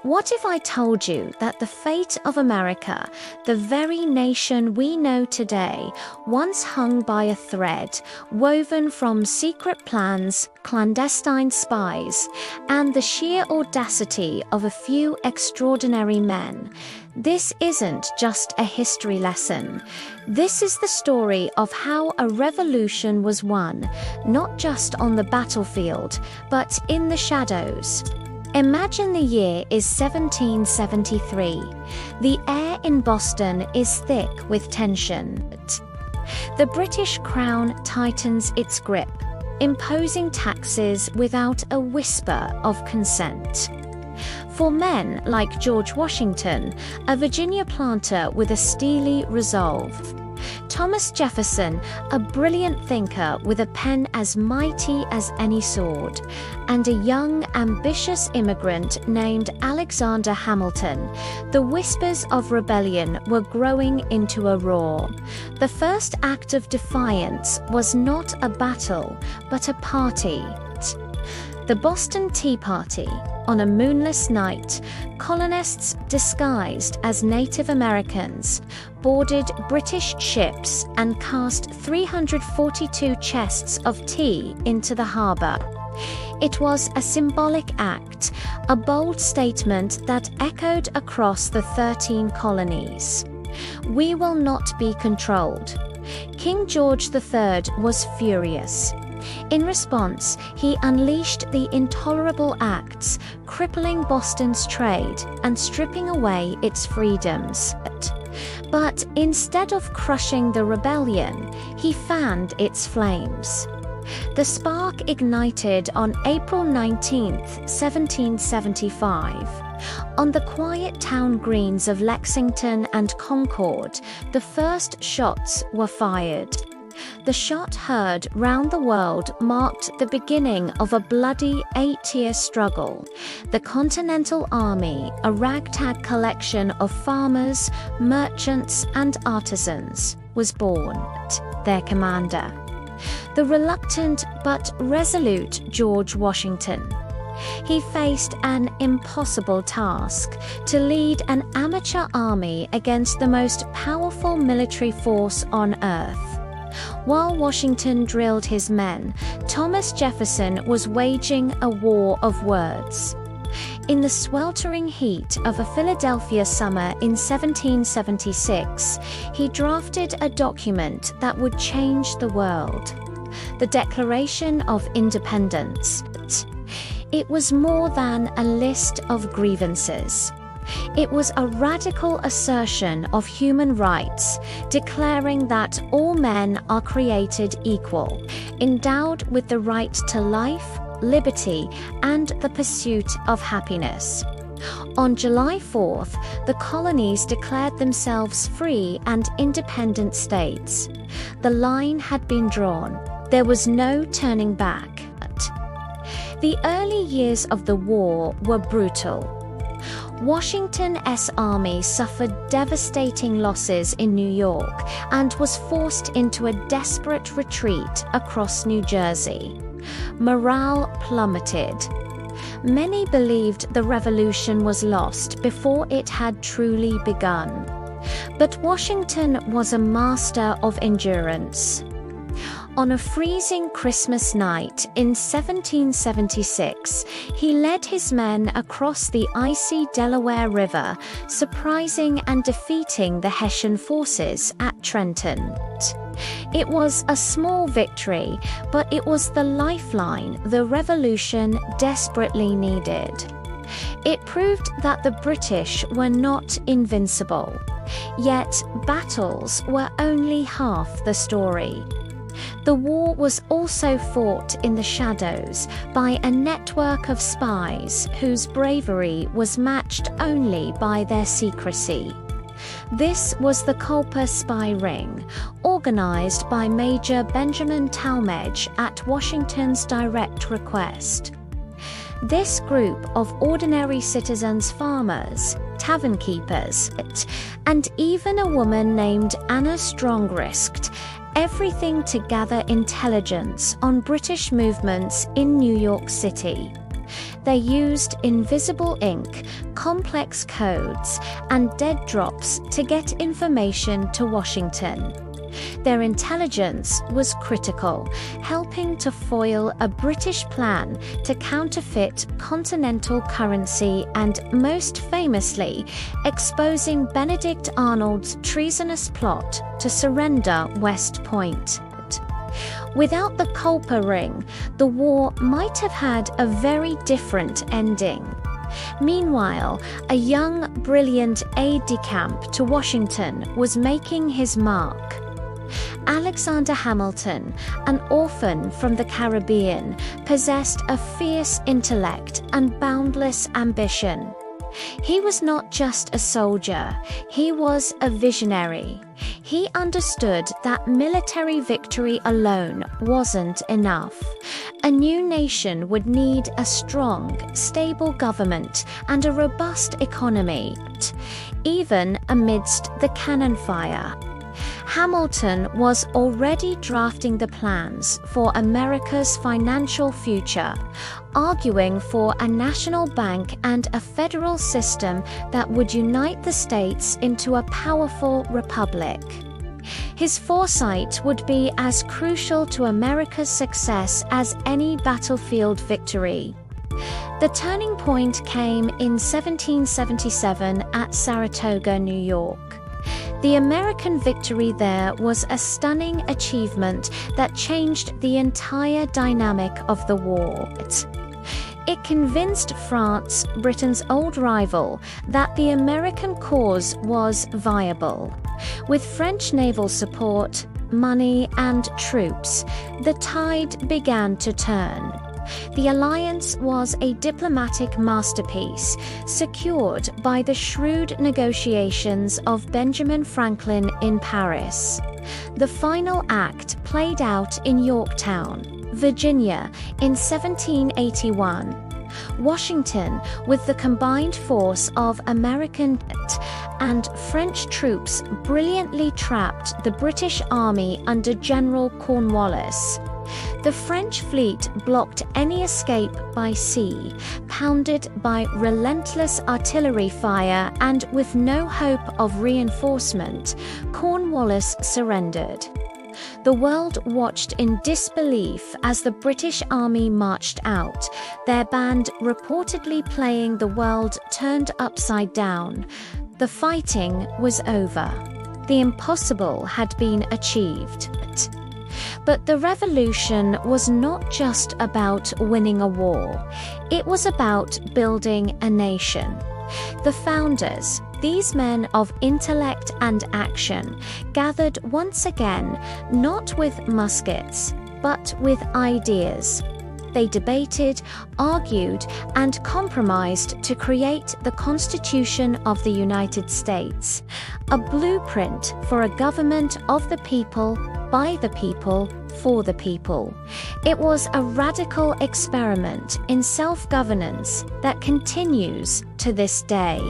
What if I told you that the fate of America, the very nation we know today, once hung by a thread woven from secret plans, clandestine spies, and the sheer audacity of a few extraordinary men? This isn't just a history lesson. This is the story of how a revolution was won, not just on the battlefield, but in the shadows. Imagine the year is 1773. The air in Boston is thick with tension. The British Crown tightens its grip, imposing taxes without a whisper of consent. For men like George Washington, a Virginia planter with a steely resolve, Thomas Jefferson, a brilliant thinker with a pen as mighty as any sword, and a young, ambitious immigrant named Alexander Hamilton, the whispers of rebellion were growing into a roar. The first act of defiance was not a battle, but a party. The Boston Tea Party. On a moonless night, colonists disguised as Native Americans boarded British ships and cast 342 chests of tea into the harbor. It was a symbolic act, a bold statement that echoed across the 13 colonies. We will not be controlled. King George III was furious. In response, he unleashed the intolerable acts, crippling Boston's trade and stripping away its freedoms. But instead of crushing the rebellion, he fanned its flames. The spark ignited on April 19, 1775. On the quiet town greens of Lexington and Concord, the first shots were fired. The shot heard round the world marked the beginning of a bloody 8-year struggle. The Continental Army, a ragtag collection of farmers, merchants, and artisans, was born. Their commander, the reluctant but resolute George Washington. He faced an impossible task: to lead an amateur army against the most powerful military force on earth. While Washington drilled his men, Thomas Jefferson was waging a war of words. In the sweltering heat of a Philadelphia summer in 1776, he drafted a document that would change the world: the Declaration of Independence. It was more than a list of grievances. It was a radical assertion of human rights, declaring that all men are created equal, endowed with the right to life, liberty, and the pursuit of happiness. On July 4th, the colonies declared themselves free and independent states. The line had been drawn. There was no turning back. The early years of the war were brutal. Washington's army suffered devastating losses in New York and was forced into a desperate retreat across New Jersey. Morale plummeted. Many believed the revolution was lost before it had truly begun. But Washington was a master of endurance. On a freezing Christmas night in 1776, he led his men across the icy Delaware River, surprising and defeating the Hessian forces at Trenton. It was a small victory, but it was the lifeline the revolution desperately needed. It proved that the British were not invincible. Yet battles were only half the story. The war was also fought in the shadows by a network of spies whose bravery was matched only by their secrecy. This was the Culper spy ring, organized by Major Benjamin Talmadge at Washington's direct request. This group of ordinary citizens, farmers, tavern keepers, and even a woman named Anna Strong risked everything to gather intelligence on British movements in New York City. They used invisible ink, complex codes, and dead drops to get information to Washington. Their intelligence was critical, helping to foil a British plan to counterfeit continental currency and, most famously, exposing Benedict Arnold's treasonous plot to surrender West Point. Without the Culper Ring, the war might have had a very different ending. Meanwhile, a young, brilliant aide-de-camp to Washington was making his mark. Alexander Hamilton, an orphan from the Caribbean, possessed a fierce intellect and boundless ambition. He was not just a soldier, he was a visionary. He understood that military victory alone wasn't enough. A new nation would need a strong, stable government and a robust economy, even amidst the cannon fire. Hamilton was already drafting the plans for America's financial future, arguing for a national bank and a federal system that would unite the states into a powerful republic. His foresight would be as crucial to America's success as any battlefield victory. The turning point came in 1777 at Saratoga, New York. The American victory there was a stunning achievement that changed the entire dynamic of the war. It convinced France, Britain's old rival, that the American cause was viable. With French naval support, money, and troops, the tide began to turn. The alliance was a diplomatic masterpiece, secured by the shrewd negotiations of Benjamin Franklin in Paris. The final act played out in Yorktown, Virginia, in 1781. Washington, with the combined force of American and French troops, brilliantly trapped the British Army under General Cornwallis. The French fleet blocked any escape by sea, pounded by relentless artillery fire, and with no hope of reinforcement, Cornwallis surrendered. The world watched in disbelief as the British Army marched out, their band reportedly playing "The World Turned Upside Down." The fighting was over. The impossible had been achieved. But the revolution was not just about winning a war. It was about building a nation. The founders, these men of intellect and action, gathered once again, not with muskets, but with ideas. They debated, argued, and compromised to create the Constitution of the United States, a blueprint for a government of the people, by the people, for the people. It was a radical experiment in self-governance that continues to this day.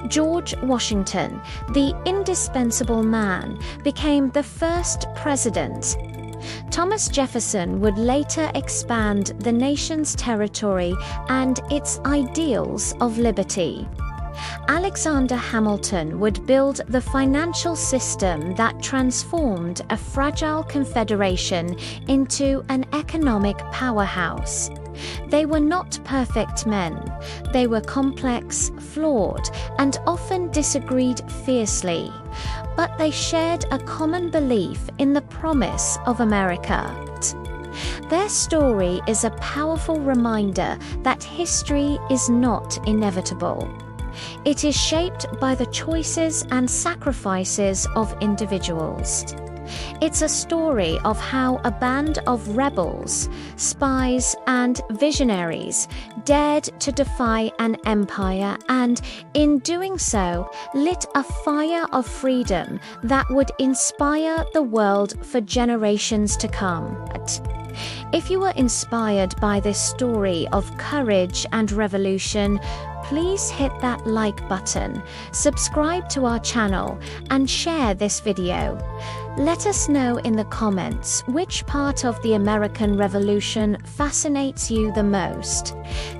George Washington, the indispensable man, became the first president. Thomas Jefferson would later expand the nation's territory and its ideals of liberty. Alexander Hamilton would build the financial system that transformed a fragile confederation into an economic powerhouse. They were not perfect men. They were complex, flawed, and often disagreed fiercely. But they shared a common belief in the promise of America. Their story is a powerful reminder that history is not inevitable. It is shaped by the choices and sacrifices of individuals. It's a story of how a band of rebels, spies, and visionaries dared to defy an empire and, in doing so, lit a fire of freedom that would inspire the world for generations to come. If you were inspired by this story of courage and revolution, please hit that like button, subscribe to our channel, and share this video. Let us know in the comments which part of the American Revolution fascinates you the most.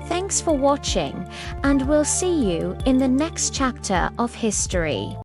Thanks for watching, and we'll see you in the next chapter of history.